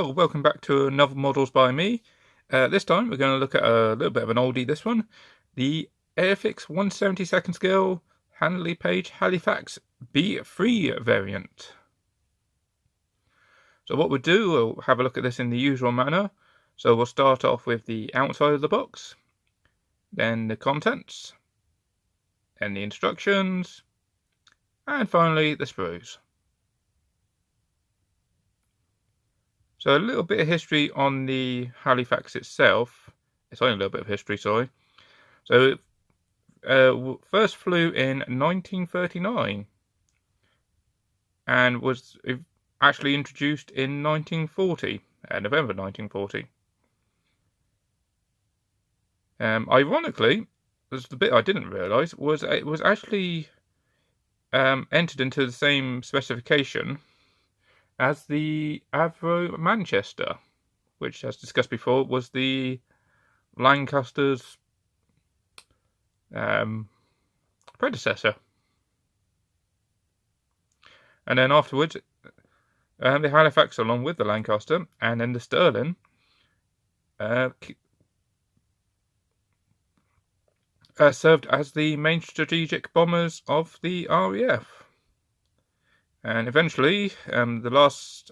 Well, welcome back to another Models by me. This time we're going to look at a little bit of an oldie, this one. The Airfix 1/72 scale Handley-Page Halifax B3 variant. So what we'll do, we'll have a look at this in the usual manner. So we'll start off with the outside of the box, then the contents, then the instructions, and finally the sprues. So a little bit of history on the Halifax itself. It's only a little bit of history, sorry. So it first flew in 1939 and was actually introduced in 1940, November 1940. Ironically, this is the bit I didn't realise, was it was actually entered into the same specification as the Avro Manchester, which, as discussed before, was the Lancaster's predecessor. And then afterwards, the Halifax, along with the Lancaster, and then the Stirling, served as the main strategic bombers of the RAF. And eventually, the last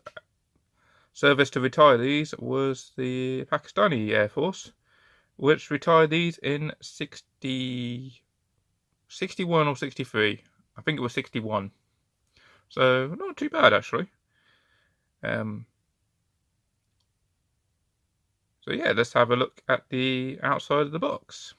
service to retire these was the Pakistani Air Force, which retired these in 61 or 63. I think it was 61. So not too bad, actually. So yeah, let's have a look at the outside of the box.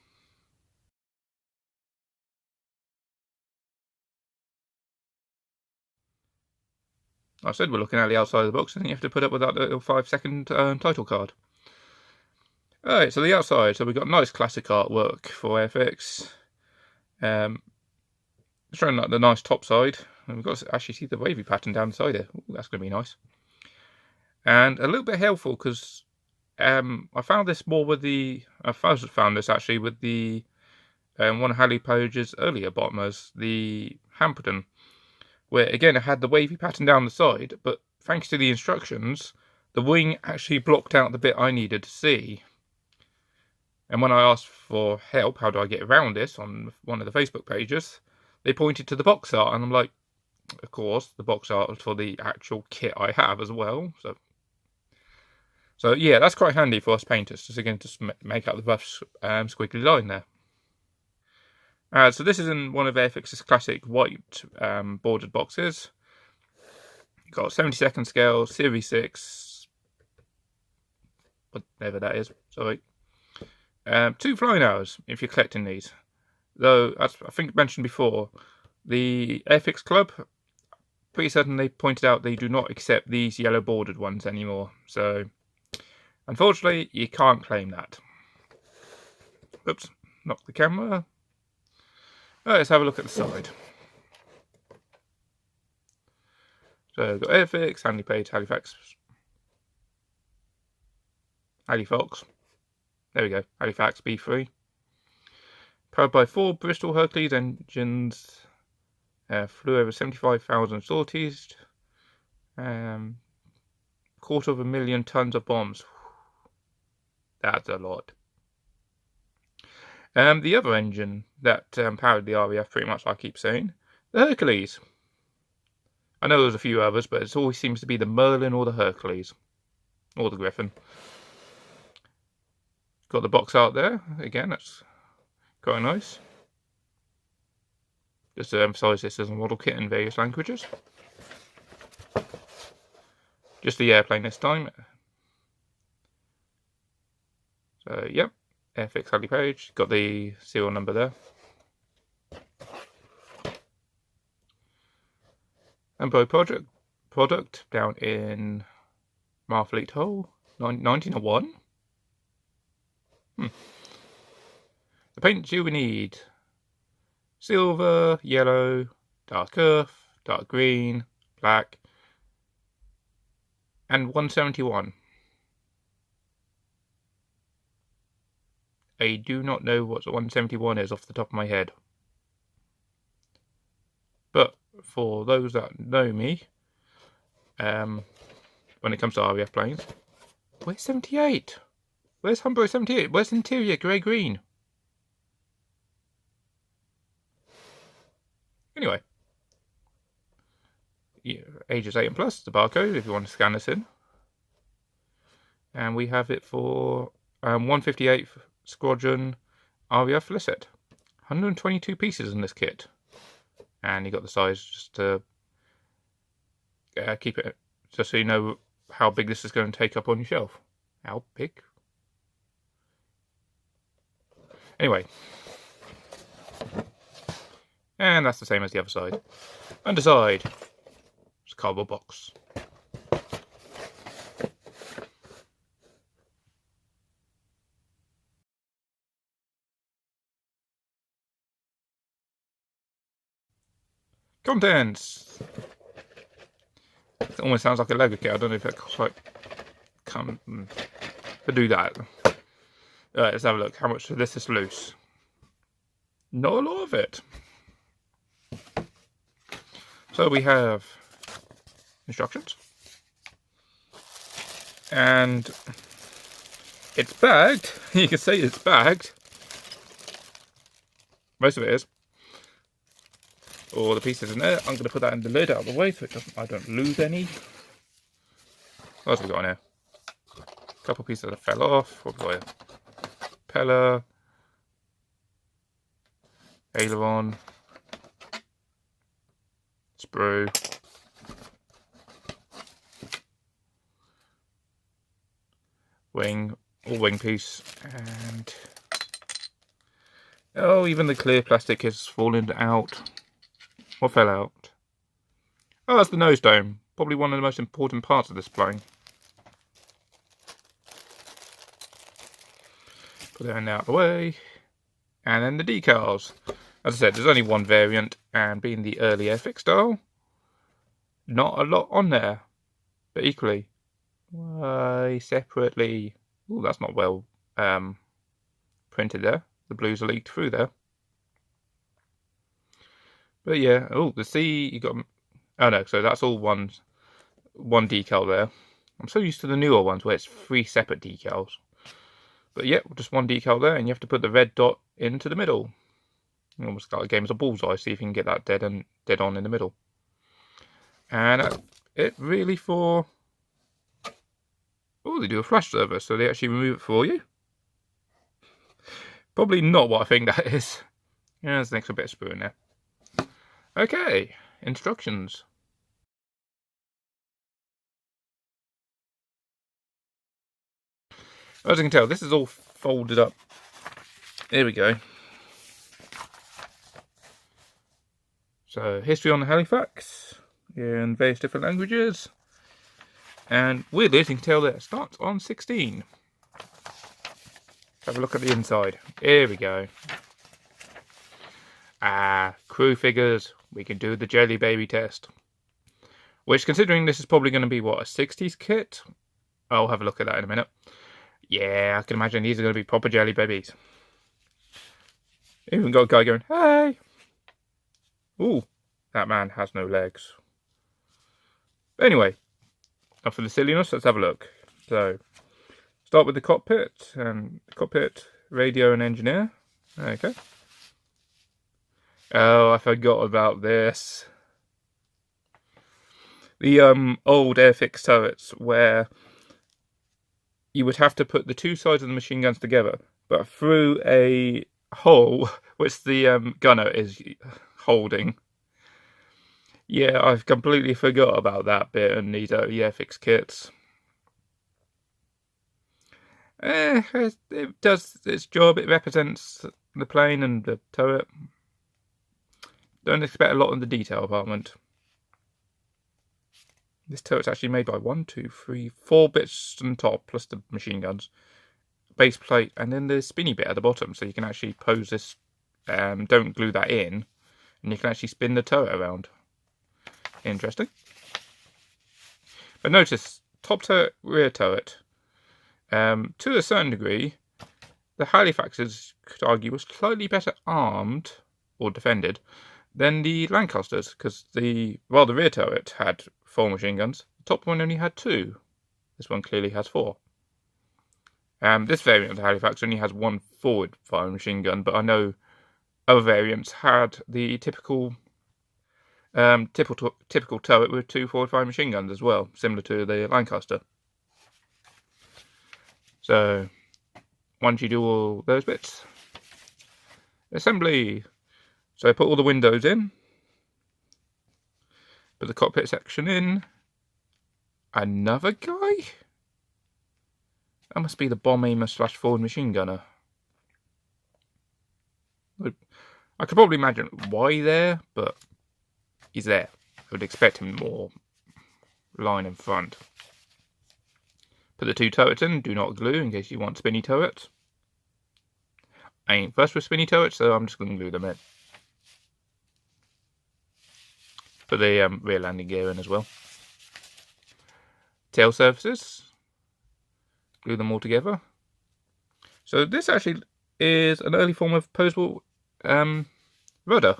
I said we're looking at the outside of the box, and you have to put up with that little 5-second title card. Alright, so the outside. So we've got nice classic artwork for Airfix. Showing like the nice top side. And we've got to actually see the wavy pattern down the side here. Ooh, that's going to be nice. And a little bit helpful because I found this more with the... I first found this actually with the one of Handley-Page's earlier bombers, the Hampton, where again it had the wavy pattern down the side, but thanks to the instructions, the wing actually blocked out the bit I needed to see. And when I asked for help, how do I get around this, on one of the Facebook pages, they pointed to the box art, and I'm like, of course, the box art is for the actual kit I have as well. So yeah, that's quite handy for us painters, just again to make out the rough squiggly line there. So this is in one of Airfix's classic white bordered boxes. You've got 72nd scale, Series 6, whatever that is, sorry. 2 flying hours if you're collecting these. Though, as I think mentioned before, the Airfix Club, pretty certain they pointed out they do not accept these yellow bordered ones anymore. So, unfortunately, you can't claim that. Oops, knocked the camera. Right, let's have a look at the side. So we've got Airfix, Handley-Page, Halifax. There we go, Halifax B3. Powered by 4 Bristol Hercules engines. Flew over 75,000 sorties. 250,000 tons of bombs. That's a lot. The other engine that powered the RAF, pretty much I keep saying, the Hercules. I know there's a few others, but it always seems to be the Merlin or the Hercules. Or the Griffin. Got the box art there. Again, that's quite nice. Just to emphasise this as a model kit in various languages. Just the airplane this time. So, yep. Airfix Handley-Page, got the serial number there. And by product down in Marfleet Hull, 1901. The paints you need: silver, yellow, dark earth, dark green, black, and 171. I do not know what 171 is off the top of my head. But for those that know me, when it comes to RAF planes, Where's 78? Where's Humber 78? Where's interior grey-green? Anyway. Yeah, ages 8 and plus, the barcode, if you want to scan this in. And we have it for 158th Squadron RAF Felicet. 122 pieces in this kit. And you got the size just to keep it, just so you know how big this is going to take up on your shelf. How big? Anyway. And that's the same as the other side. Underside. It's a cardboard box. Contents. It almost sounds like a Lego kit. I don't know if that quite come to do that. Let's have a look. How much of this is loose? Not a lot of it. So we have instructions, and it's bagged. You can say it's bagged. Most of it is. All the pieces in there. I'm going to put that in the lid out of the way so I don't lose any. What else have we got in here? A couple pieces that fell off. What have we got here? Propeller. Aileron. Sprue. Wing. All wing piece. And... oh, even the clear plastic is falling out. What fell out? Oh, that's the nose dome. Probably one of the most important parts of this plane. Put it out of the way. And then the decals. As I said, there's only one variant, and being the early Airfix style, not a lot on there. But equally, separately... oh, that's not well printed there. The blues are leaked through there. But yeah, oh, the C, you got... oh no, so that's all one decal there. I'm so used to the newer ones where it's 3 separate decals. But yeah, just one decal there, and you have to put the red dot into the middle. Almost like a game as a bullseye, see if you can get that dead on in the middle. And it really for... oh, they do a flash server, so they actually remove it for you. Probably not what I think that is. Yeah, there's an extra bit of sprue in there. Okay, instructions. As you can tell, this is all folded up. Here we go. So, history on the Halifax in various different languages. And weirdly, as you can tell, that it starts on 16. Let's have a look at the inside. Here we go. Crew figures. We can do the Jelly Baby test. Which, considering this is probably going to be, what, a 60s kit? I'll have a look at that in a minute. Yeah, I can imagine these are going to be proper Jelly Babies. Even got a guy going, hey! Ooh, that man has no legs. But anyway, enough for the silliness, let's have a look. So, start with the cockpit, and cockpit, radio and engineer. Okay. Oh, I forgot about this. The old Airfix turrets where you would have to put the two sides of the machine guns together, but through a hole which the gunner is holding. Yeah, I've completely forgot about that bit in these Airfix kits. It does its job. It represents the plane and the turret. Don't expect a lot in the detail department. This turret's actually made by 1, 2, 3, 4 bits on top, plus the machine guns, base plate, and then the spinny bit at the bottom, so you can actually pose this, don't glue that in, and you can actually spin the turret around. Interesting. But notice, top turret, rear turret. To a certain degree, the Halifaxes, could argue, were slightly better armed, or defended, than the Lancasters, because the rear turret had 4 machine guns. The top one only had 2. This one clearly has 4. This variant of the Halifax only has one forward firing machine gun, but I know other variants had the typical turret with 2 forward firing machine guns as well, similar to the Lancaster. So once you do all those bits, assembly. So I put all the windows in, put the cockpit section in. Another guy? That must be the bomb aimer / forward machine gunner. I could probably imagine why there, but he's there. I would expect him more line in front. Put the 2 turrets in, do not glue in case you want spinny turrets. I ain't fussed with spinny turrets, so I'm just going to glue them in. Put the rear landing gear in as well. Tail surfaces, glue them all together. So this actually is an early form of posable rudder.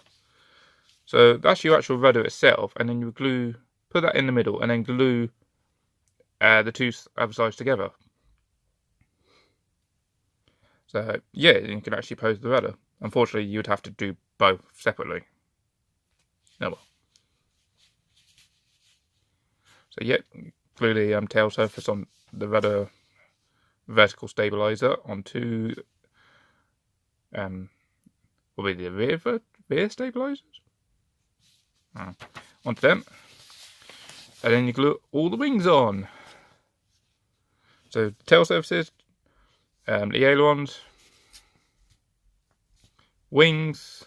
So that's your actual rudder itself, and then you glue, put that in the middle, and then glue the 2 other sides together. So yeah, you can actually pose the rudder. Unfortunately, you would have to do both separately. Oh well. So yeah, glue the tail surface on the rudder vertical stabilizer onto will be the rear stabilizers. Onto them, and then you glue all the wings on. So tail surfaces, the ailerons, wings,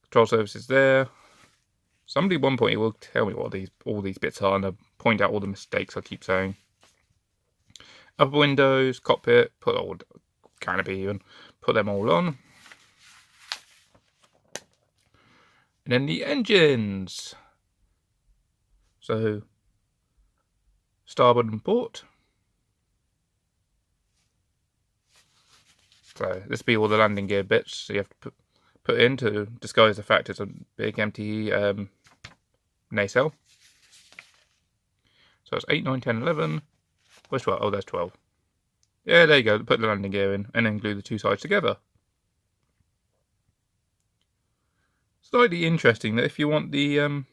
control surfaces there. Somebody at one point will tell me what all these bits are, and I'll point out all the mistakes I keep saying. Upper windows, cockpit, put all canopy even, put them all on. And then the engines. So starboard and port. So this will be all the landing gear bits. So you have to put in to disguise the fact it's a big empty nacelle. So it's 8, 9, 10, 11. Where's 12? Oh, there's 12. Yeah, there you go. Put the landing gear in and then glue the 2 sides together. Slightly interesting that if you want the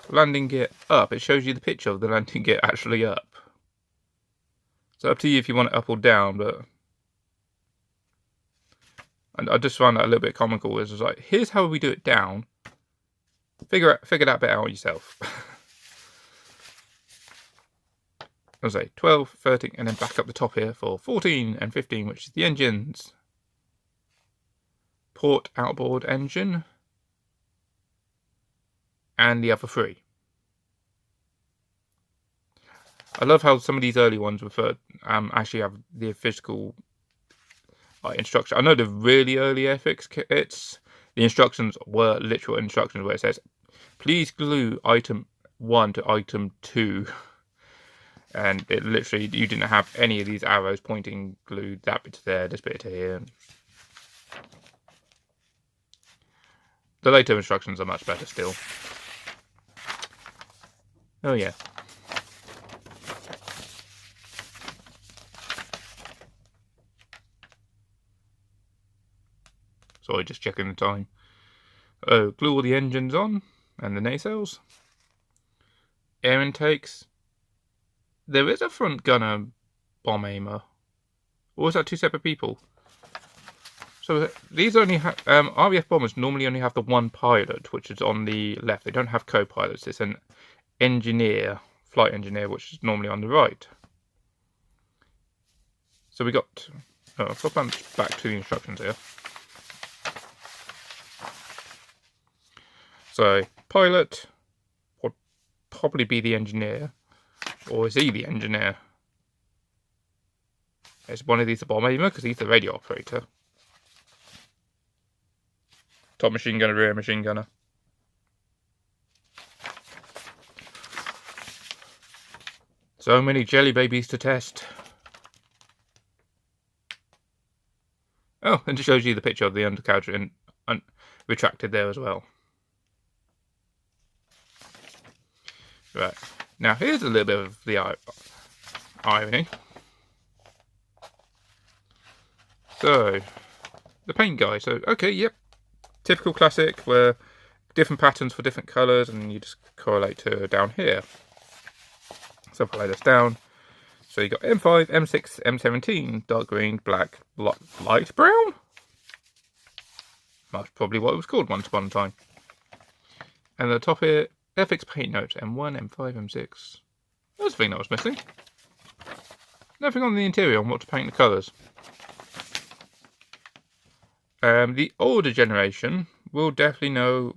landing gear up, it shows you the picture of the landing gear actually up. So up to you if you want it up or down, but I just find that a little bit comical. It's like, here's how we do it down. Figure that bit out yourself. I was like 12, 13, and then back up the top here for 14 and 15, which is the engines. Port outboard engine. And the other 3. I love how some of these early ones actually have the physical instruction. I know the really early Airfix kits, the instructions were literal instructions where it says, please glue item 1 to item 2. And it literally, you didn't have any of these arrows pointing glued that bit to there, this bit to here. The later instructions are much better still. Oh yeah. Sorry, just checking the time. Oh, glue all the engines on and the nacelles. Air intakes. There is a front gunner bomb aimer. Or is that 2 separate people? So these only have RAF bombers normally only have the 1 pilot, which is on the left. They don't have co-pilots. It's an engineer, flight engineer, which is normally on the right. So we got. Oh, I'll flip back to the instructions here. So pilot would probably be the engineer, or is he the engineer? Is one of these a bomb aimer because he's the radio operator? Top machine gunner, rear machine gunner. So many jelly babies to test. Oh, and it shows you the picture of the undercarriage and retracted there as well. Right, now here's a little bit of the irony. So, the paint guy. So, okay, yep. Typical classic where different patterns for different colours and you just correlate to down here. So, if I lay this down. So, you got M5, M6, M17, dark green, black, light brown? That's probably what it was called once upon a time. And at the top here, Airfix paint notes, M1, M5, M6. That's the thing that was missing. Nothing on the interior on what to paint the colours. The older generation will definitely know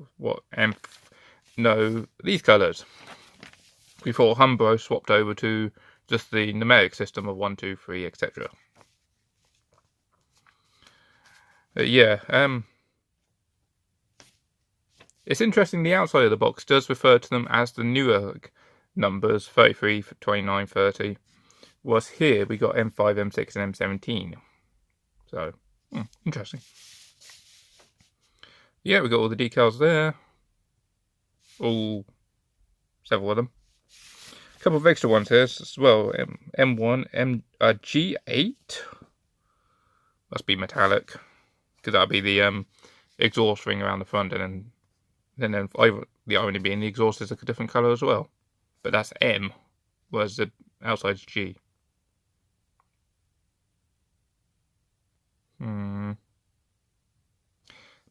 these colours. Before Umbro swapped over to just the numeric system of 1, 2, 3, etc. It's interesting the outside of the box does refer to them as the newer numbers, 33, 29, 30. Was here we got M5, M6 and M17. So, interesting. Yeah, we got all the decals there. Several of them. A couple of extra ones here as well. M1, G8. Must be metallic. Because that'll be the exhaust ring around the front, and then the irony being the exhaust is a different colour as well. But that's M, whereas the outside's G.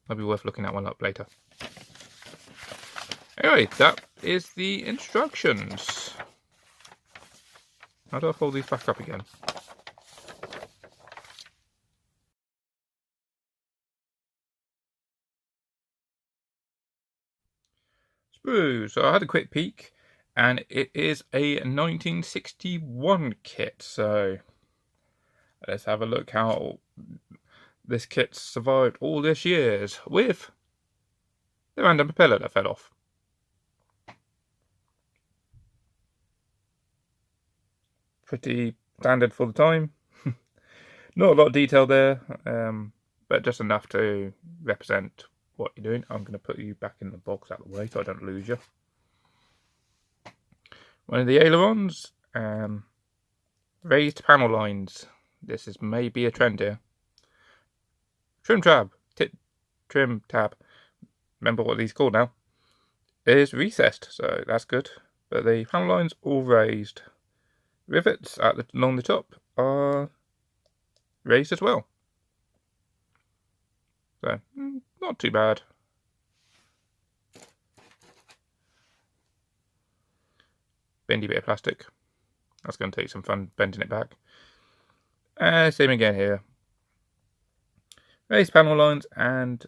Might be worth looking that one up later. Anyway, that is the instructions. How do I fold these back up again? Sprue. So I had a quick peek, and it is a 1961 kit. So let's have a look how this kit survived all these years with the random propeller that fell off. Pretty standard for the time. Not a lot of detail there, but just enough to represent what you're doing. I'm going to put you back in the box out of the way so I don't lose you. One of the ailerons, raised panel lines. This is maybe a trend here. Trim tab. Remember what these are called now. It is recessed, so that's good. But the panel lines all raised. Rivets along the top are raised as well. So, not too bad. Bendy bit of plastic. That's going to take some fun bending it back. Same again here. Raised panel lines, and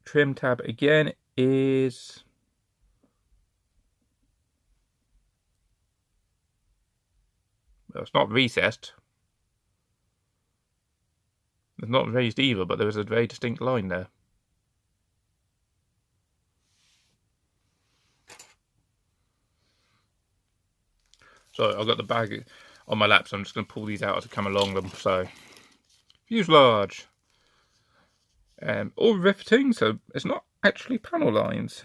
trim tab again is it's not recessed. It's not raised either, but there is a very distinct line there. So I've got the bag on my lap, so I'm just going to pull these out as I come along them. So fuselage. All riveting, so it's not actually panel lines.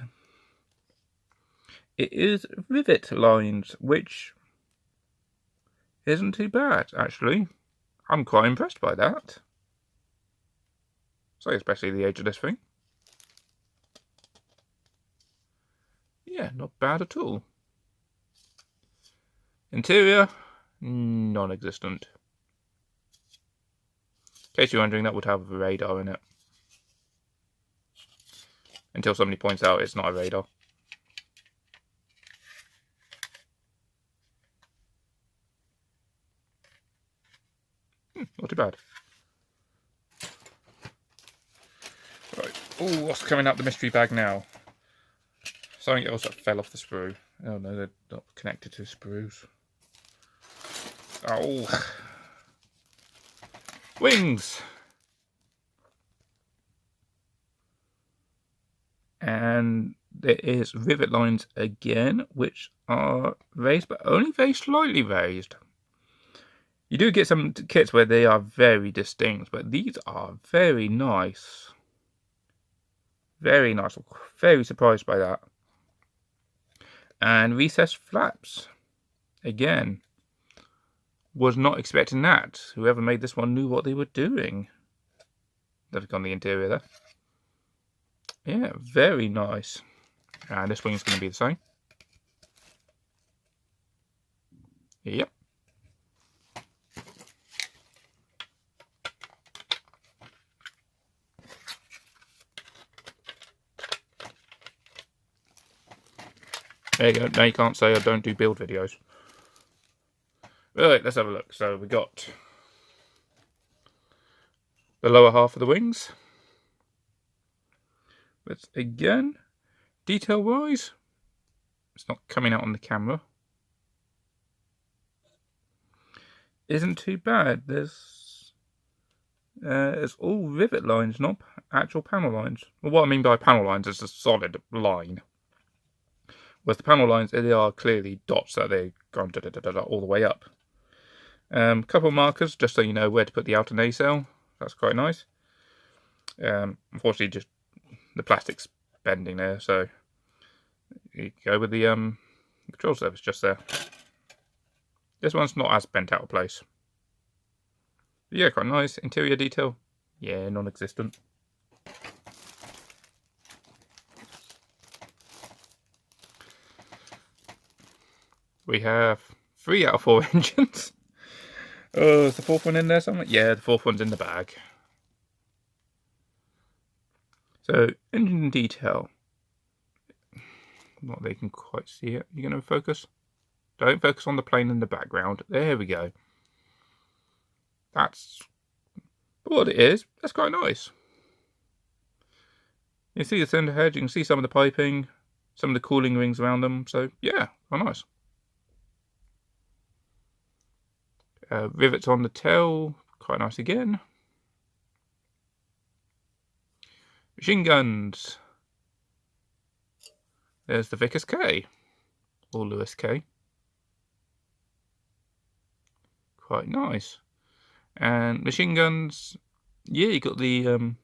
It is rivet lines, which isn't too bad, actually. I'm quite impressed by that. So, especially the age of this thing. Yeah, not bad at all. Interior, non-existent. In case you're wondering, that would have a radar in it. Until somebody points out it's not a radar. Not too bad. Right. Oh, what's coming out the mystery bag now? Something else that fell off the sprue. Oh no, they're not connected to sprues. Oh. Wings! And there is rivet lines again, which are raised, but only very slightly raised. You do get some kits where they are very distinct, but these are very nice. Very nice. I'm very surprised by that. And recessed flaps. Again. Was not expecting that. Whoever made this one knew what they were doing. They've on the interior there. Yeah, very nice. And this wing's going to be the same. Yep. There you go. Now you can't say I don't do build videos. Right, let's have a look. So we got the lower half of the wings. But again, detail-wise, it's not coming out on the camera. Isn't too bad. There's it's all rivet lines, not actual panel lines. Well, what I mean by panel lines is a solid line. Whereas the panel lines, they are clearly dots that they've gone all the way up. Couple of markers, just so you know where to put the outer nacelle. That's quite nice. Unfortunately, just the plastic's bending there, so you go with the control surface just there. This one's not as bent out of place. But yeah, quite nice. Interior detail, yeah, non-existent. We have 3 out of 4 engines. Oh, is the 4th one in there somewhere? Yeah, the 4th one's in the bag. So, engine detail. Not that you can quite see it. You're going to focus? Don't focus on the plane in the background. There we go. That's what it is. That's quite nice. You see the center head, you can see some of the piping, some of the cooling rings around them. So, yeah, quite nice. Rivets on the tail, quite nice again. Machine guns. There's the Vickers K, or Lewis K. Quite nice. And machine guns, yeah, you got the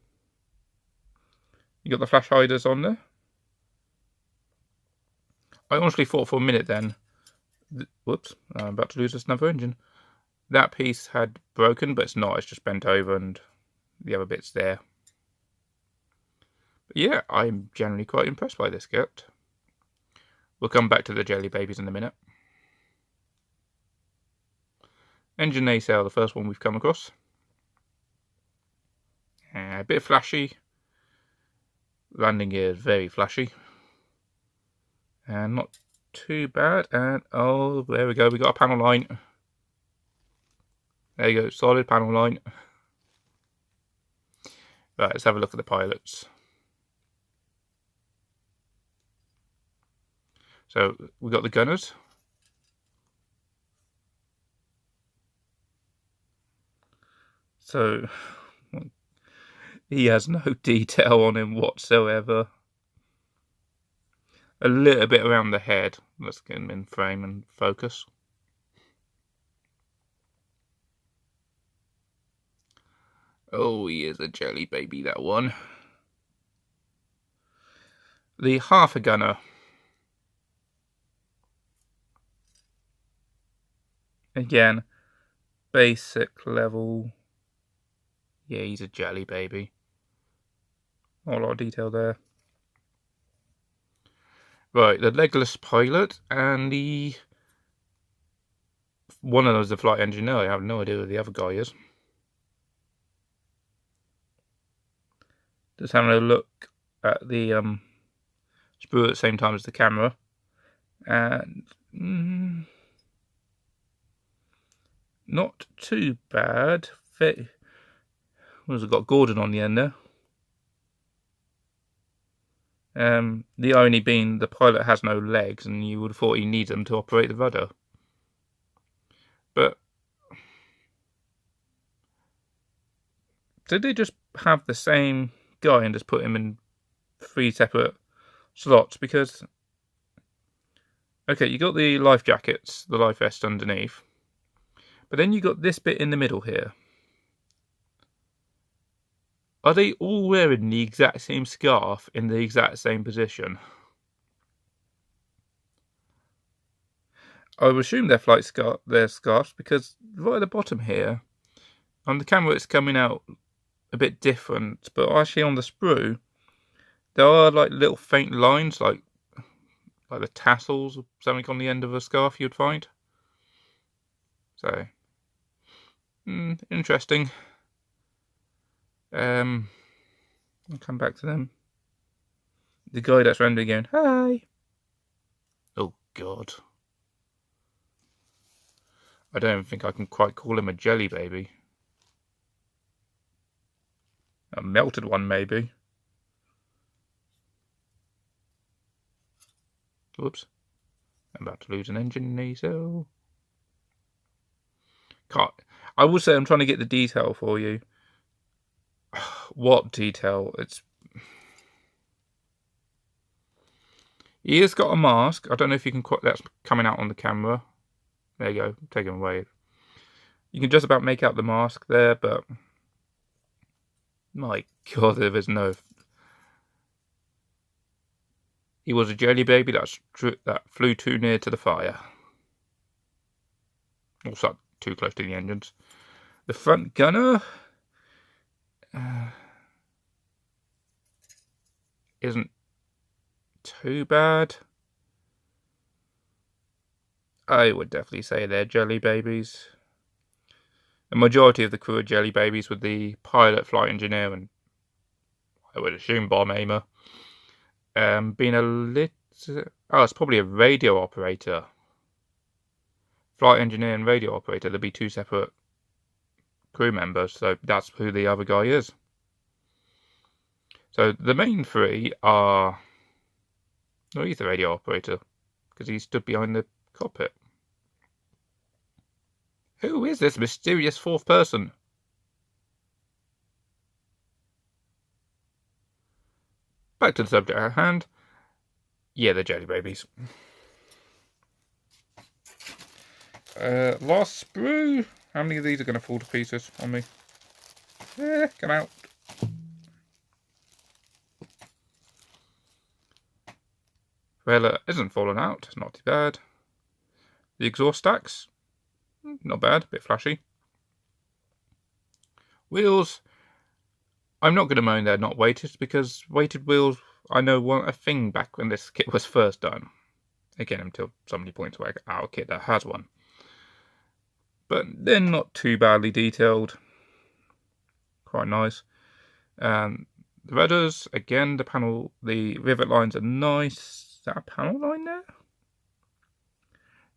flash hiders on there. I honestly thought for a minute then, whoops, I'm about to lose this another engine. That piece had broken, but it's not. It's just bent over, and the other bit's there. But yeah, I'm generally quite impressed by this kit. We'll come back to the jelly babies in a minute. Engine nacelle, the first one we've come across. A bit flashy. Landing gear is very flashy. And not too bad. And oh, there we go. We got a panel line. There you go, solid panel line. Right, let's have a look at the pilots. So we got the gunners. So he has no detail on him whatsoever. A little bit around the head. Let's get him in frame and focus. Oh, he is a jelly baby, that one. The half a gunner. Again, basic level. Yeah, he's a jelly baby. Not a lot of detail there. Right, the legless pilot and the... One of those is the flight engineer. I have no idea who the other guy is. Just having a look at the sprue at the same time as the camera. And... not too bad. What has it got? Gordon on the end there. The irony being the pilot has no legs, and you would have thought he needs them to operate the rudder. But did they just have the same guy and just put him in 3 separate slots? Because okay, you got the life jackets, the life vest underneath, but then you got this bit in the middle here. Are they all wearing the exact same scarf in the exact same position? I would assume they're scarves because right at the bottom here, on the camera it's coming out a bit different, but actually on the sprue, there are like little faint lines, like the tassels or something on the end of a scarf you'd find. So, interesting. I'll come back to them. The guy that's randomly going, hi. Oh, God. I don't think I can quite call him a jelly baby. A melted one, maybe. Whoops. I'm about to lose an engine, so... I will say I'm trying to get the detail for you. What detail? He has got a mask. I don't know if you can... That's coming out on the camera. There you go. Take him away. You can just about make out the mask there, but... My God, there is no... He was a jelly baby that flew too near to the fire. Also, too close to the engines. The front gunner... isn't too bad. I would definitely say they're jelly babies. The majority of the crew are jelly babies, with the pilot, flight engineer, and I would assume bomb aimer being a little... Oh, it's probably a radio operator. Flight engineer and radio operator, there'd be two separate crew members, so that's who the other guy is. So the main three are... Oh, he's the radio operator, because he stood behind the cockpit. Who is this mysterious fourth person? Back to the subject at hand. Yeah, they're jelly babies. Last sprue. How many of these are going to fall to pieces on me? Yeah, come out. Well, isn't falling out. It's not too bad. The exhaust stacks, not bad. A bit flashy. Wheels. I'm not going to moan they're not weighted, because weighted wheels, I know, weren't a thing back when this kit was first done. Again, until somebody points out our kit that has one. But they're not too badly detailed. Quite nice. The rudders, again, the rivet lines are nice. Is that a panel line there?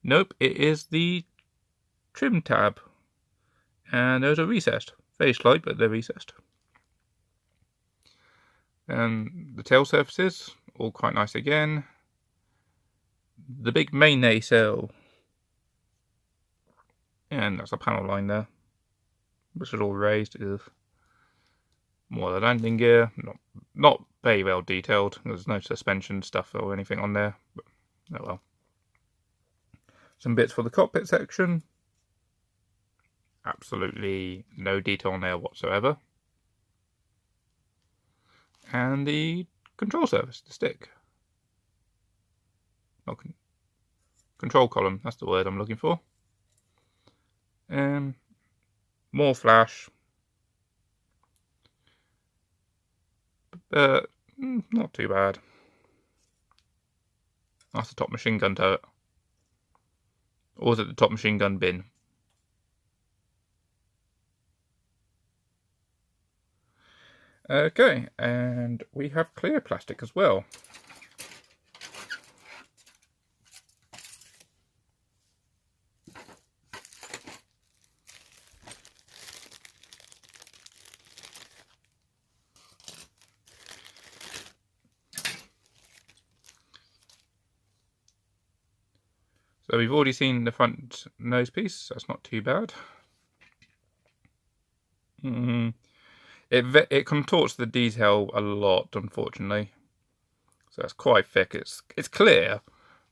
Nope, it is the trim tab. And those are recessed. Very slight, but they're recessed. And the tail surfaces, all quite nice again. The big main nacelle. And that's a panel line there. Which is all raised. More of the landing gear. Not very well detailed. There's no suspension stuff or anything on there. But, oh well. Some bits for the cockpit section. Absolutely no detail on there whatsoever. And the control surface, the stick. Control column, that's the word I'm looking for. More flash. Not too bad. That's the top machine gun turret. Or is it the top machine gun bin? Okay, and we have clear plastic as well. So we've already seen the front nose piece. That's not too bad. It contorts the detail a lot, unfortunately. So it's quite thick. It's clear,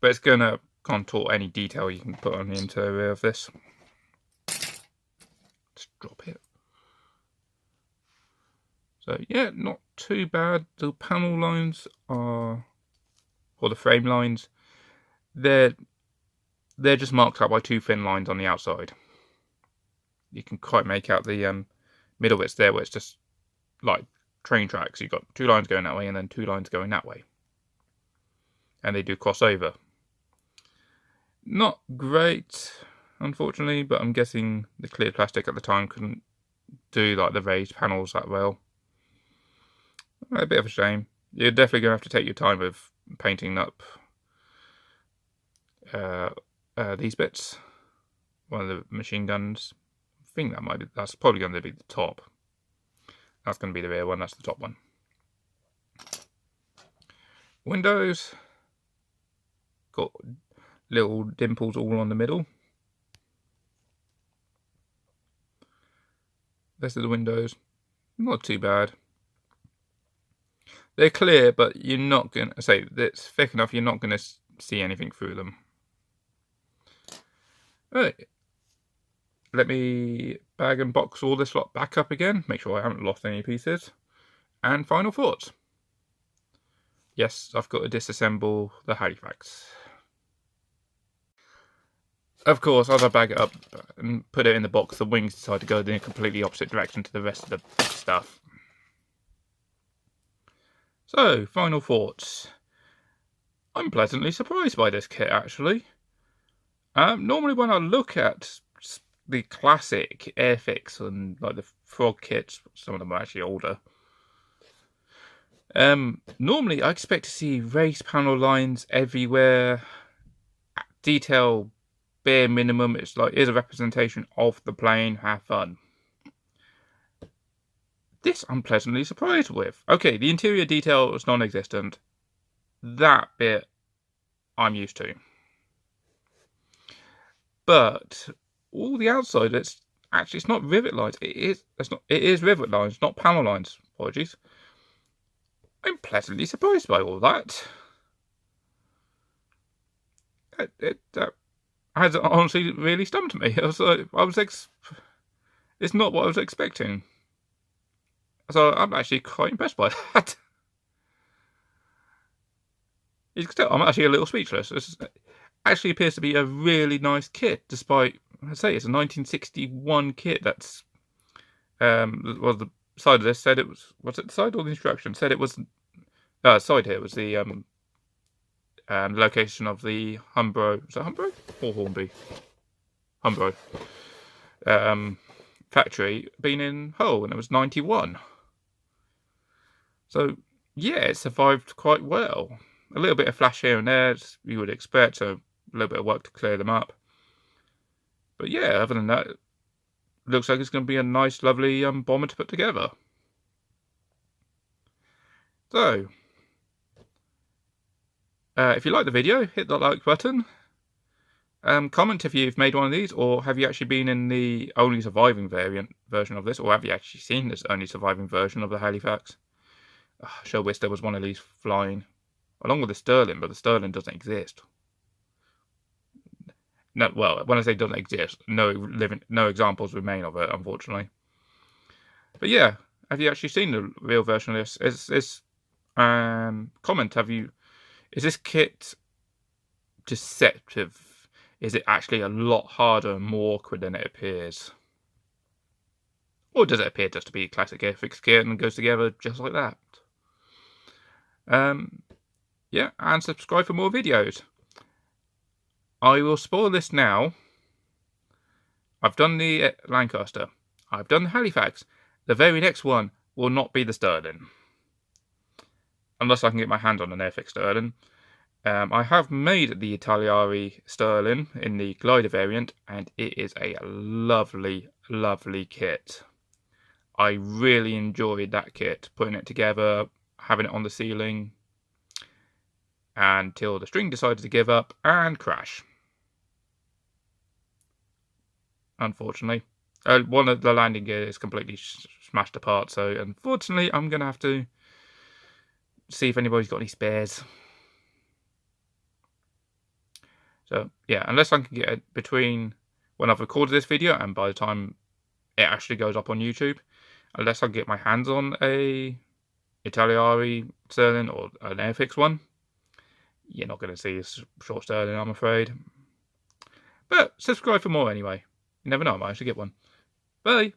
but it's going to contort any detail you can put on the interior of this. Just drop it. So yeah, not too bad. The panel lines are, or the frame lines, they're they're just marked out by two thin lines on the outside. You can quite make out the middle bits there, where it's just like train tracks. You've got two lines going that way and then two lines going that way, and they do cross over. Not great, unfortunately, but I'm guessing the clear plastic at the time couldn't do like the raised panels that well. A bit of a shame. You're definitely going to have to take your time with painting up these bits. One of the machine guns. I think that's probably going to be the top. That's going to be the rear one. That's the top one. Windows. Got little dimples all on the middle. Rest of the windows, not too bad. They're clear, but you're not going to say it's thick enough. You're not going to see anything through them. Right. Let me bag and box all this lot back up again. Make sure I haven't lost any pieces. And final thoughts. Yes, I've got to disassemble the Halifax. Of course, as I bag it up and put it in the box, the wings decide to go in a completely opposite direction to the rest of the stuff. So, final thoughts. I'm pleasantly surprised by this kit, actually. Normally when I look at the classic Airfix and like the frog kits, some of them are actually older. Normally I expect to see raised panel lines everywhere, detail bare minimum. It's like, here's a representation of the plane, have fun. This I'm pleasantly surprised with. Okay, the interior detail is non-existent. That bit I'm used to. But all the outside, it's not rivet lines. It is rivet lines, not panel lines. Apologies. I'm pleasantly surprised by all that. It has honestly really stumped me. It's not what I was expecting. So I'm actually quite impressed by that. You can tell I'm actually a little speechless. It actually appears to be a really nice kit, despite, I say, it's a 1961 kit. That's well, the side of this said it was it the side or the instruction said it was side here was the location of the Humbro. Was that Humbro or Hornby? Humbro factory being in Hull, and it was 91. So yeah, it survived quite well. A little bit of flash here and there, as you would expect, so a little bit of work to clear them up. But yeah, other than that, it looks like it's going to be a nice, lovely bomber to put together. So, if you like the video, hit that like button. Comment if you've made one of these, or have you actually been in the only surviving version of this, or have you actually seen this only surviving version of the Halifax? I sure wish there was one of these flying, along with the Sterling, but the Sterling doesn't exist. No, well, when I say doesn't exist, no examples remain of it, unfortunately. But yeah, have you actually seen the real version of this? Comment, is this kit deceptive? Is it actually a lot harder and more awkward than it appears? Or does it appear just to be a classic Airfix kit and goes together just like that? Yeah, and subscribe for more videos. I will spoil this now. I've done the Lancaster. I've done the Halifax. The very next one will not be the Sterling. Unless I can get my hand on an Airfix Sterling. I have made the Italiari Sterling in the glider variant, and it is a lovely, lovely kit. I really enjoyed that kit, putting it together, having it on the ceiling, until the string decided to give up and crash. Unfortunately. One of the landing gear is completely smashed apart, so unfortunately I'm going to have to see if anybody's got any spares. So yeah, unless I can get it between when I've recorded this video and by the time it actually goes up on YouTube, unless I can get my hands on a Italiari Sterling or an Airfix one, you're not going to see a short Sterling, I'm afraid. But subscribe for more anyway. You never know, I might actually get one. Bye.